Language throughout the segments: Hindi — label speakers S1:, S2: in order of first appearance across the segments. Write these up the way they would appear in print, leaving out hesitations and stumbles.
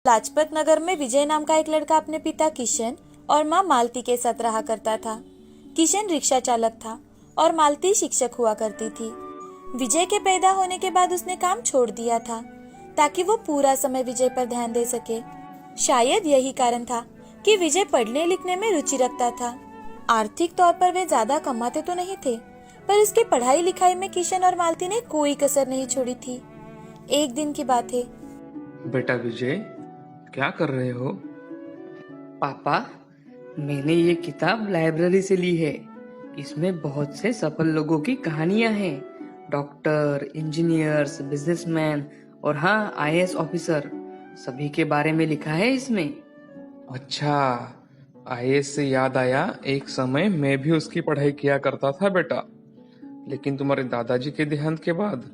S1: लाजपत नगर में विजय नाम का एक लड़का अपने पिता किशन और माँ मालती के साथ रहा करता था। किशन रिक्शा चालक था और मालती शिक्षक हुआ करती थी। विजय के पैदा होने के बाद उसने काम छोड़ दिया था ताकि वो पूरा समय विजय पर ध्यान दे सके। शायद यही कारण था कि विजय पढ़ने लिखने में रुचि रखता था। आर्थिक तौर पर वे ज्यादा कमाते तो नहीं थे, पर उसकी पढ़ाई लिखाई में किशन और मालती ने कोई कसर नहीं छोड़ी थी। एक दिन की बात है।
S2: बेटा विजय, क्या कर रहे हो?
S3: पापा, मैंने ये किताब लाइब्रेरी से ली है। इसमें बहुत से सफल लोगों की कहानियां हैं। डॉक्टर, इंजीनियर्स, बिजनेसमैन और हाँ, आईएएस ऑफिसर, सभी के बारे में लिखा है इसमें।
S2: अच्छा, आईएएस से याद आया, एक समय मैं भी उसकी पढ़ाई किया करता था बेटा। लेकिन तुम्हारे दादाजी के देहांत के बाद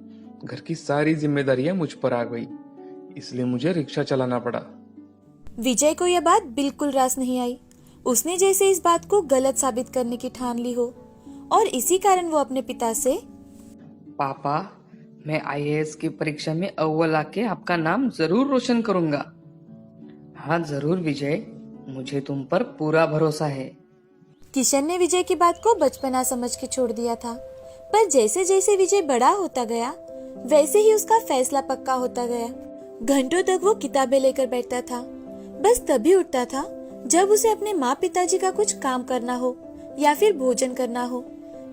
S2: घर की सारी जिम्मेदारियां मुझ पर आ गई, इसलिए मुझे रिक्शा चलाना पड़ा।
S1: विजय को यह बात बिल्कुल रास नहीं आई। उसने जैसे इस बात को गलत साबित करने की ठान ली हो, और इसी कारण वो अपने पिता से,
S3: पापा, मैं आईएएस की परीक्षा में अव्वल आके आपका नाम जरूर रोशन करूंगा। हाँ जरूर विजय, मुझे तुम पर पूरा भरोसा है।
S1: किशन ने विजय की बात को बचपना समझ के छोड़ दिया था, पर जैसे जैसे विजय बड़ा होता गया वैसे ही उसका फैसला पक्का होता गया। घंटों तक वो किताबें लेकर बैठता था, बस तभी उठता था जब उसे अपने माँ पिताजी का कुछ काम करना हो या फिर भोजन करना हो।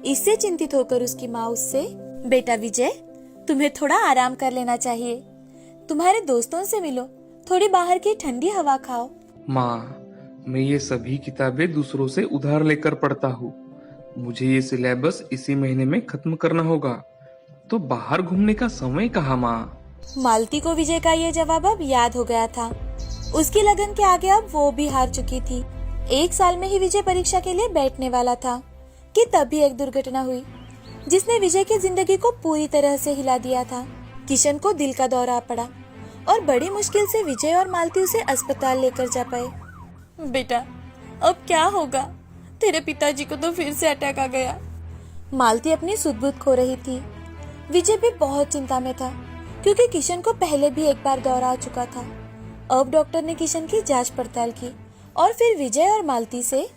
S1: इससे चिंतित होकर उसकी माँ उससे, बेटा विजय, तुम्हें थोड़ा आराम कर लेना चाहिए। तुम्हारे दोस्तों से मिलो, थोड़ी बाहर की ठंडी हवा खाओ।
S2: माँ, मैं ये सभी किताबें दूसरों से उधार लेकर पढ़ता हूँ। मुझे ये सिलेबस इसी महीने में खत्म करना होगा, तो बाहर घूमने का समय कहाँ माँ?
S1: मालती को विजय का ये जवाब अब याद हो गया था। उसकी लगन के आगे अब वो भी हार चुकी थी। 1 साल में ही विजय परीक्षा के लिए बैठने वाला था कि तभी एक दुर्घटना हुई जिसने विजय की जिंदगी को पूरी तरह से हिला दिया था। किशन को दिल का दौरा पड़ा और बड़ी मुश्किल से विजय और मालती उसे अस्पताल लेकर जा पाए। बेटा, अब क्या होगा? तेरे पिताजी को तो फिर से अटैक आ गया। मालती अपनी सुध-बुध खो रही थी। विजय भी बहुत चिंता में था क्योंकि किशन को पहले भी एक बार दौरा आ चुका था। अब डॉक्टर ने किशन की जांच पड़ताल की और फिर विजय और मालती से,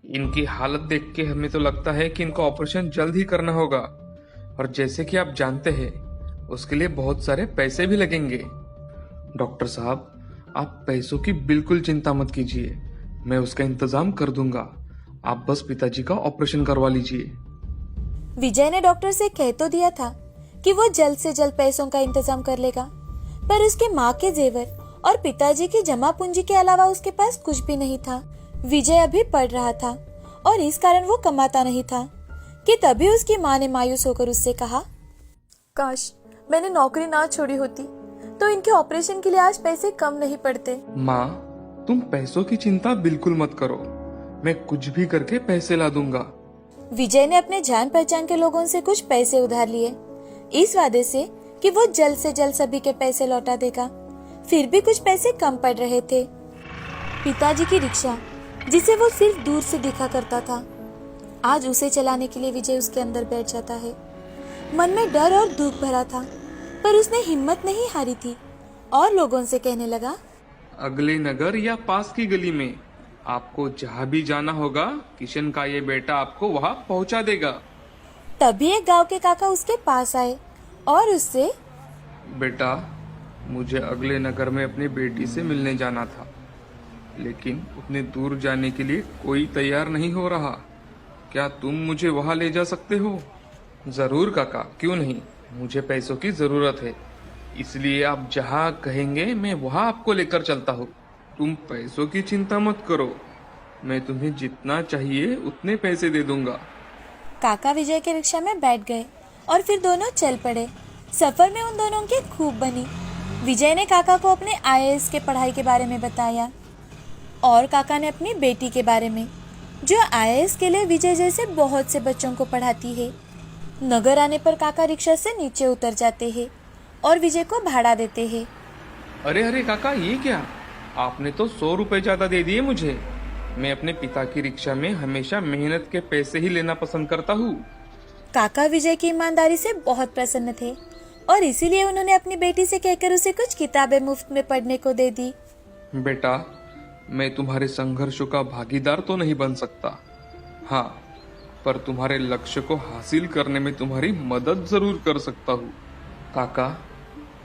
S2: इनकी हालत देख के हमें तो लगता है कि इनका ऑपरेशन जल्द ही करना होगा, और जैसे कि आप जानते हैं उसके लिए बहुत सारे पैसे भी लगेंगे। डॉक्टर साहब, आप पैसों की बिल्कुल चिंता मत कीजिए, मैं उसका इंतजाम कर दूंगा। आप बस पिताजी का ऑपरेशन करवा लीजिए।
S1: विजय ने डॉक्टर से कह तो दिया था कि वो जल्द से जल्द पैसों का इंतजाम कर लेगा, पर उसके माँ के जेवर और पिताजी की जमा पूंजी के अलावा उसके पास कुछ भी नहीं था। विजय अभी पढ़ रहा था और इस कारण वो कमाता नहीं था कि तभी उसकी माँ ने मायूस होकर उससे कहा, काश मैंने नौकरी ना छोड़ी होती तो इनके ऑपरेशन के लिए आज पैसे कम नहीं पड़ते।
S2: माँ, तुम पैसों की चिंता बिल्कुल मत करो, मैं कुछ भी करके पैसे ला दूंगा।
S1: विजय ने अपने जान पहचान के लोगों से कुछ पैसे उधार लिए, इस वादे से कि वो जल्द से जल्द सभी के पैसे लौटा देगा। फिर भी कुछ पैसे कम पड़ रहे थे। पिताजी की रिक्शा, जिसे वो सिर्फ दूर से देखा करता था, आज उसे चलाने के लिए विजय उसके अंदर बैठ जाता है। मन में डर और दुख भरा था, पर उसने हिम्मत नहीं हारी थी और लोगों से कहने लगा,
S2: अगले नगर या पास की गली में आपको जहाँ भी जाना होगा, किशन का ये बेटा आपको वहाँ पहुँचा देगा।
S1: तभी एक गांव के काका उसके पास आए और उससे,
S2: बेटा, मुझे अगले नगर में अपनी बेटी से मिलने जाना था, लेकिन उतने दूर जाने के लिए कोई तैयार नहीं हो रहा। क्या तुम मुझे वहाँ ले जा सकते हो? जरूर काका, क्यों नहीं, मुझे पैसों की जरूरत है, इसलिए आप जहाँ कहेंगे मैं वहाँ आपको लेकर चलता हूँ। तुम पैसों की चिंता मत करो, मैं तुम्हें जितना चाहिए उतने पैसे दे दूंगा।
S1: काका विजय के रिक्शा में बैठ गए और फिर दोनों चल पड़े। सफर में उन दोनों की खूब बनी। विजय ने काका को अपने आईएएस के पढ़ाई के बारे में बताया और काका ने अपनी बेटी के बारे में, जो आईएएस के लिए विजय जैसे बहुत से बच्चों को पढ़ाती है। नगर आने पर काका रिक्शा से नीचे उतर जाते हैं और विजय को भाड़ा देते हैं।
S2: अरे अरे काका, ये क्या? आपने तो 100 रुपए ज्यादा दे दिए मुझे। मैं अपने पिता की रिक्शा में हमेशा मेहनत के पैसे ही लेना पसंद करता हूँ।
S1: काका विजय की ईमानदारी से बहुत प्रसन्न थे और इसीलिए उन्होंने अपनी बेटी से कहकर उसे कुछ किताबें मुफ्त में पढ़ने को दे दी।
S2: बेटा, मैं तुम्हारे संघर्षों का भागीदार तो नहीं बन सकता, हाँ, पर तुम्हारे लक्ष्य को हासिल करने में तुम्हारी मदद जरूर कर सकता हूँ। काका,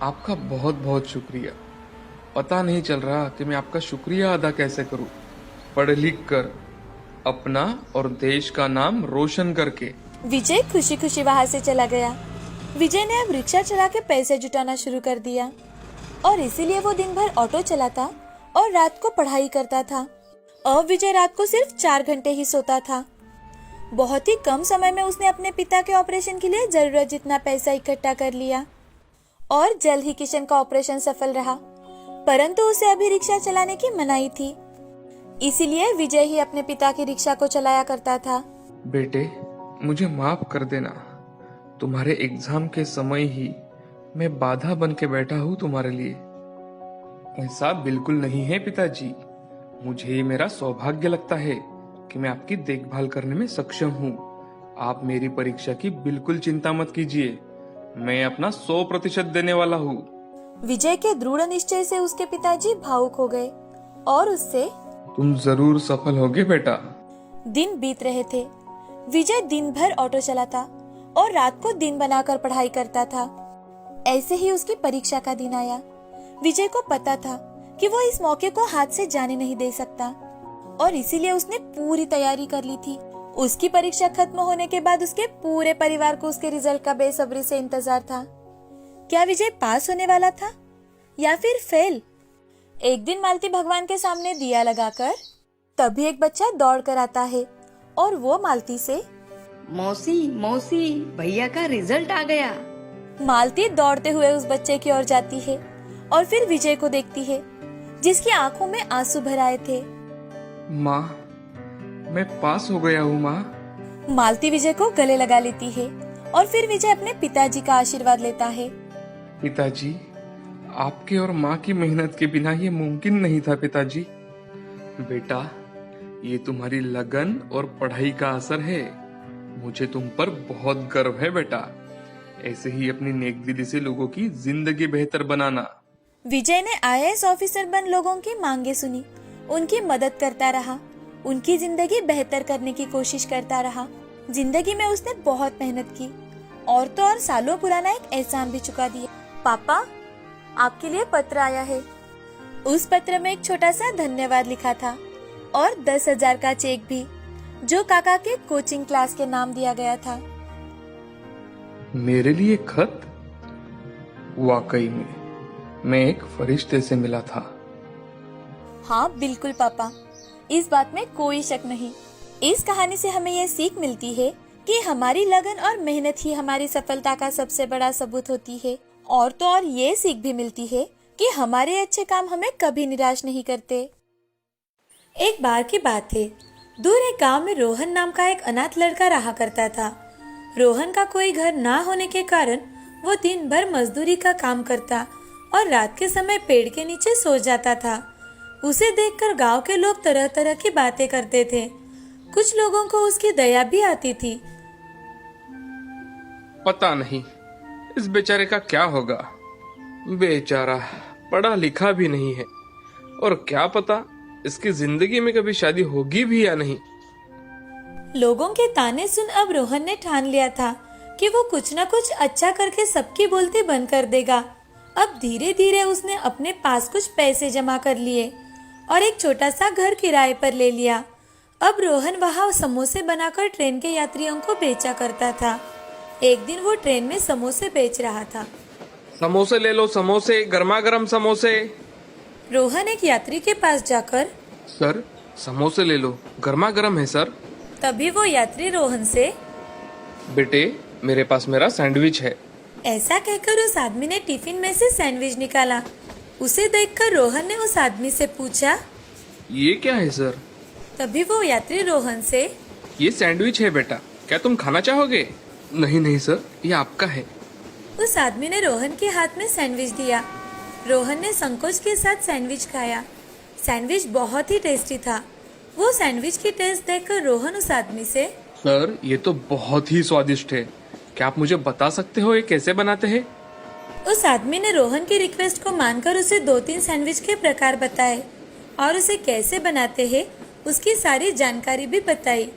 S2: आपका बहुत बहुत शुक्रिया। पता नहीं चल रहा कि मैं आपका शुक्रिया अदा कैसे करूँ। पढ़ लिख कर अपना और देश का नाम रोशन करके।
S1: विजय खुशी खुशी वहाँ से चला गया। विजय ने अब रिक्शा चला के पैसे जुटाना शुरू कर दिया और इसीलिए वो दिन भर ऑटो चलाता और रात को पढ़ाई करता था। अब विजय रात को सिर्फ 4 घंटे ही सोता था। बहुत ही कम समय में उसने अपने पिता के ऑपरेशन के लिए जरूरत जितना पैसा इकट्ठा कर लिया और जल्द ही किशन का ऑपरेशन सफल रहा, परंतु उसे अभी रिक्शा चलाने की मनाही थी। इसीलिए विजय ही अपने पिता की रिक्शा को चलाया करता था।
S2: बेटे, मुझे माफ कर देना। तुम्हारे एग्जाम के समय ही मैं बाधा बन के बैठा हूँ तुम्हारे लिए। ऐसा बिल्कुल नहीं है पिताजी। मुझे ये मेरा सौभाग्य लगता है कि मैं आपकी देखभाल करने में सक्षम हूँ। आप मेरी परीक्षा की बिल्कुल चिंता मत कीजिए। मैं अपना 100% देने वाला हूँ।
S1: विजय के दृढ़ निश्चय से उसके पिताजी भावुक हो गए और उससे
S2: तुम जरूर सफल होगे बेटा।
S1: दिन बीत रहे थे। विजय दिन भर ऑटो चलाता और रात को दिन बनाकर पढ़ाई करता था। ऐसे ही उसकी परीक्षा का दिन आया। विजय को पता था कि वो इस मौके को हाथ से जाने नहीं दे सकता और इसीलिए उसने पूरी तैयारी कर ली थी। उसकी परीक्षा खत्म होने के बाद उसके पूरे परिवार को उसके रिजल्ट का बेसब्री से इंतजार था। क्या विजय पास होने वाला था या फिर फेल? एक दिन मालती भगवान के सामने दिया लगाकर तभी एक बच्चा दौड़ कर आता है और वो मालती से,
S3: मौसी मौसी, भैया का रिजल्ट आ गया।
S1: मालती दौड़ते हुए उस बच्चे की ओर जाती है और फिर विजय को देखती है जिसकी आंखों में आंसू भर आए थे।
S2: माँ, मैं पास हो गया हूँ माँ।
S1: मालती विजय को गले लगा लेती है और फिर विजय अपने पिताजी का आशीर्वाद लेता है।
S2: पिताजी, आपके और माँ की मेहनत के बिना ये मुमकिन नहीं था पिताजी। बेटा, ये तुम्हारी लगन और पढ़ाई का असर है। मुझे तुम पर बहुत गर्व है बेटा। ऐसे ही अपनी नेकदिली से लोगों की जिंदगी बेहतर बनाना।
S1: विजय ने IAS ऑफिसर बन लोगों की मांगे सुनी, उनकी मदद करता रहा, उनकी जिंदगी बेहतर करने की कोशिश करता रहा। जिंदगी में उसने बहुत मेहनत की और तो और सालों पुराना एक एहसान भी चुका दिया। पापा, आपके लिए पत्र आया है। उस पत्र में एक छोटा सा धन्यवाद लिखा था और 10,000 का चेक भी, जो काका के कोचिंग क्लास के नाम दिया गया था।
S2: मेरे लिए खत? वाकई में मैं एक फरिश्ते से मिला था।
S1: हाँ बिल्कुल पापा, इस बात में कोई शक नहीं। इस कहानी से हमें यह सीख मिलती है कि हमारी लगन और मेहनत ही हमारी सफलता का सबसे बड़ा सबूत होती है। और तो और ये सीख भी मिलती है कि हमारे अच्छे काम हमें कभी निराश नहीं करते। एक बार की बात है, दूर एक गांव में रोहन नाम का एक अनाथ लड़का रहा करता था। रोहन का कोई घर ना होने के कारण वो दिन भर मजदूरी का काम करता और रात के समय पेड़ के नीचे सो जाता था। उसे देखकर गांव के लोग तरह तरह की बातें करते थे। कुछ लोगों को उसकी दया भी आती थी।
S2: पता नहीं इस बेचारे का क्या होगा। बेचारा पढ़ा लिखा भी नहीं है और क्या पता इसकी जिंदगी में कभी शादी होगी भी या नहीं।
S1: लोगों के ताने सुन अब रोहन ने ठान लिया था कि वो कुछ न कुछ अच्छा करके सबकी बोलती बंद कर देगा। अब धीरे धीरे उसने अपने पास कुछ पैसे जमा कर लिए और एक छोटा सा घर किराए पर ले लिया। अब रोहन वहाँ समोसे बनाकर ट्रेन के यात्रियों को बेचा करता था। एक दिन वो ट्रेन में समोसे बेच रहा था।
S2: समोसे ले लो, समोसे, गर्मा गर्म समोसे।
S1: रोहन एक यात्री के पास जाकर,
S2: सर समोसे ले लो, गर्मा गर्म है सर।
S1: तभी वो यात्री रोहन से,
S2: बेटे मेरे पास मेरा सैंडविच है।
S1: ऐसा कहकर उस आदमी ने टिफिन में से सैंडविच निकाला। उसे देखकर रोहन ने उस आदमी से पूछा,
S2: ये क्या है सर?
S1: तभी वो यात्री रोहन से,
S2: ये सैंडविच है बेटा, क्या तुम खाना चाहोगे? नहीं नहीं सर, ये आपका है।
S1: उस आदमी ने रोहन के हाथ में सैंडविच दिया। रोहन ने संकोच के साथ सैंडविच खाया। सैंडविच बहुत ही टेस्टी था। वो सैंडविच की टेस्ट देखकर रोहन उस आदमी से,
S2: सर ये तो बहुत ही स्वादिष्ट है, क्या आप मुझे बता सकते हो ये कैसे बनाते हैं?
S1: उस आदमी ने रोहन की रिक्वेस्ट को मानकर उसे 2-3 सैंडविच के प्रकार बताए और उसे कैसे बनाते हैं उसकी सारी जानकारी भी बताई।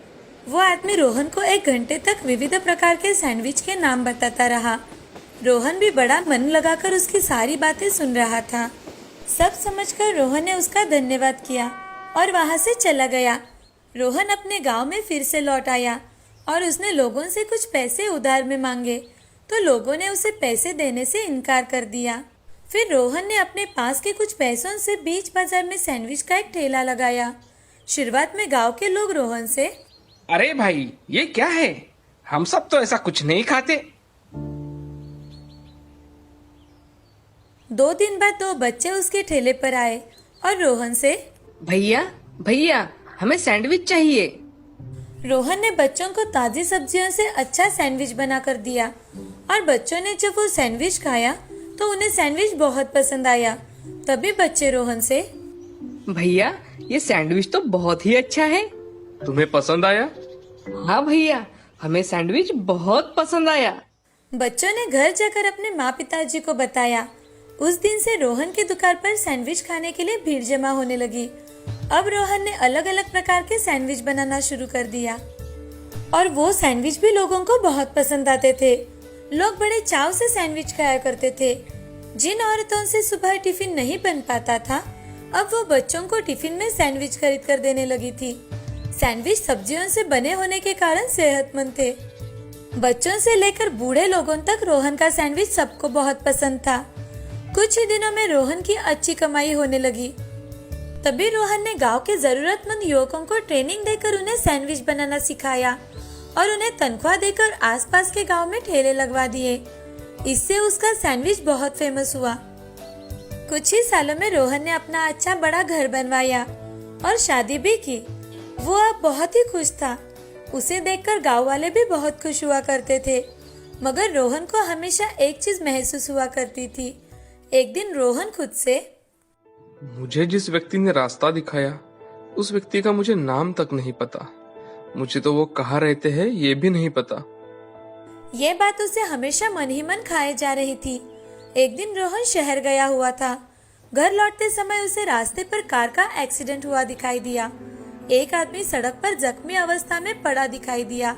S1: वो आदमी रोहन को 1 घंटे तक विविध प्रकार के सैंडविच के नाम बताता रहा। रोहन भी बड़ा मन लगाकर उसकी सारी बातें सुन रहा था। सब समझकर रोहन ने उसका धन्यवाद किया और वहां से चला गया। रोहन अपने गांव में फिर से लौट आया और उसने लोगों से कुछ पैसे उधार में मांगे तो लोगों ने उसे पैसे देने से इनकार कर दिया। फिर रोहन ने अपने पास के कुछ पैसों से बीच बाजार में सैंडविच का एक ठेला लगाया। शुरुआत में गांव के लोग रोहन से,
S4: अरे भाई ये क्या है, हम सब तो ऐसा कुछ नहीं खाते।
S1: 2 दिन बाद 2 बच्चे उसके ठेले पर आए और रोहन से,
S3: भैया भैया हमें सैंडविच चाहिए।
S1: रोहन ने बच्चों को ताजी सब्जियों से अच्छा सैंडविच बनाकर दिया और बच्चों ने जब वो सैंडविच खाया तो उन्हें सैंडविच बहुत पसंद आया। तभी बच्चे रोहन से,
S3: भैया ये सैंडविच तो बहुत ही अच्छा है।
S2: तुम्हें पसंद आया?
S3: हाँ भैया, हमें सैंडविच बहुत पसंद आया।
S1: बच्चों ने घर जाकर अपने माँ पिताजी को बताया। उस दिन से रोहन की दुकान पर सैंडविच खाने के लिए भीड़ जमा होने लगी। अब रोहन ने अलग अलग प्रकार के सैंडविच बनाना शुरू कर दिया और वो सैंडविच भी लोगों को बहुत पसंद आते थे। लोग बड़े चाव से सैंडविच खाया करते थे। जिन औरतों से सुबह टिफिन नहीं बन पाता था, अब वो बच्चों को टिफिन में सैंडविच खरीद कर देने लगी थी। सैंडविच सब्जियों से बने होने के कारण सेहतमंद थे। बच्चों से लेकर बूढ़े लोगों तक रोहन का सैंडविच सबको बहुत पसंद था। कुछ ही दिनों में रोहन की अच्छी कमाई होने लगी। तभी रोहन ने गांव के जरूरतमंद युवकों को ट्रेनिंग देकर उन्हें सैंडविच बनाना सिखाया और उन्हें तनख्वाह देकर आसपास के गांव में ठेले लगवा दिए। इससे उसका सैंडविच बहुत फेमस हुआ। कुछ ही सालों में रोहन ने अपना अच्छा बड़ा घर बनवाया और शादी भी की। वो अब बहुत ही खुश था। उसे देखकर गांव वाले भी बहुत खुश हुआ करते थे। मगर रोहन को हमेशा एक चीज महसूस हुआ करती थी। एक दिन रोहन खुद से,
S2: मुझे जिस व्यक्ति ने रास्ता दिखाया उस व्यक्ति का मुझे नाम तक नहीं पता। मुझे तो वो कहाँ रहते हैं ये भी नहीं पता।
S1: ये बात उसे हमेशा मन ही मन खाए जा रही थी। एक दिन रोहन शहर गया हुआ था। घर लौटते समय उसे रास्ते पर कार का एक्सीडेंट हुआ दिखाई दिया। एक आदमी सड़क पर जख्मी अवस्था में पड़ा दिखाई दिया।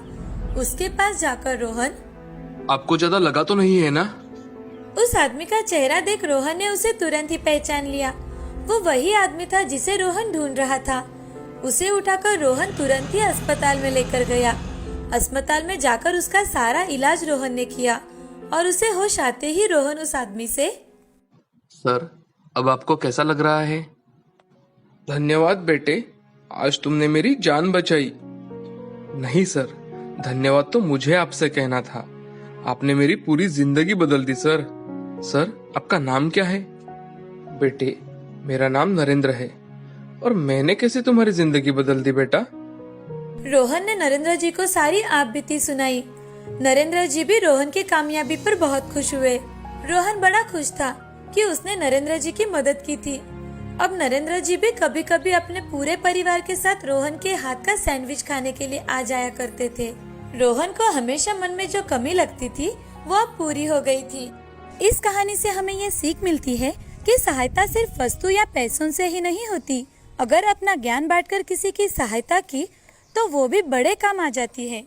S1: उसके पास जाकर रोहन,
S2: आपको ज्यादा लगा तो नहीं है ना?
S1: उस आदमी का चेहरा देख रोहन ने उसे तुरंत ही पहचान लिया। वो वही आदमी था जिसे रोहन ढूंढ रहा था। उसे उठाकर रोहन तुरंत ही अस्पताल में लेकर गया। अस्पताल में जाकर उसका सारा इलाज रोहन ने किया और उसे होश आते ही रोहन उस आदमी से,
S2: सर, अब आपको कैसा लग रहा है? धन्यवाद बेटे, आज तुमने मेरी जान बचाई। नहीं सर, धन्यवाद तो मुझे आपसे कहना था। आपने मेरी पूरी जिंदगी बदल दी सर। सर, आपका नाम क्या है? बेटे, मेरा नाम नरेंद्र है। और मैंने कैसे तुम्हारी जिंदगी बदल दी बेटा?
S1: रोहन ने नरेंद्र जी को सारी आप बीती सुनाई। नरेंद्र जी भी रोहन की कामयाबी पर बहुत खुश हुए। रोहन बड़ा खुश था कि उसने नरेंद्र जी की मदद की थी। अब नरेंद्र जी भी कभी कभी अपने पूरे परिवार के साथ रोहन के हाथ का सैंडविच खाने के लिए आ जाया करते थे। रोहन को हमेशा मन में जो कमी लगती थी वो अब पूरी हो गई थी। इस कहानी से हमें ये सीख मिलती है कि सहायता सिर्फ वस्तु या पैसों से ही नहीं होती। अगर अपना ज्ञान बांटकर किसी की सहायता की तो वो भी बड़े काम आ जाती है।